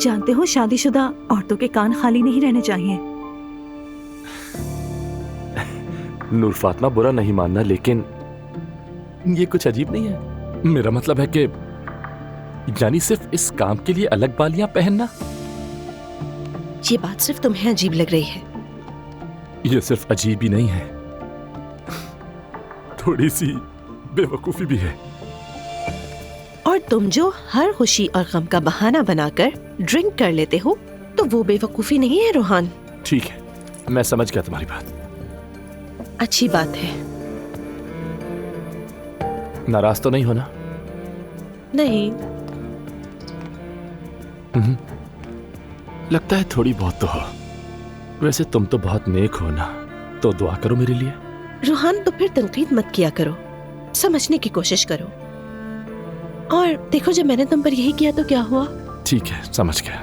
जानते हो, शादीशुदा औरतों के कान खाली नहीं रहने चाहिए। नूर फातिमा, बुरा नहीं मानना, लेकिन ये कुछ अजीब नहीं है। मेरा मतलब है कि यानी सिर्फ इस काम के लिए अलग बालियां पहनना। ये बात सिर्फ तुम्हें अजीब लग रही है। ये सिर्फ अजीब ही नहीं है, थोड़ी सी बेवकूफी भी है। और तुम जो हर खुशी और गम का बहाना बनाकर ड्रिंक कर लेते हो, तो वो बेवकूफी नहीं है रोहान। ठीक है, मैं समझ गया तुम्हारी बात। अच्छी बात है। नाराज तो नहीं होना? नहीं। लगता है थोड़ी बहुत तो हो। वैसे तुम तो बहुत नेक हो ना, तो दुआ करो मेरे लिए। रोहान, तो फिर तनकीद मत किया करो, समझने की कोशिश करो। और देखो, जब मैंने तुम पर यही किया तो क्या हुआ? ठीक है, समझ गया।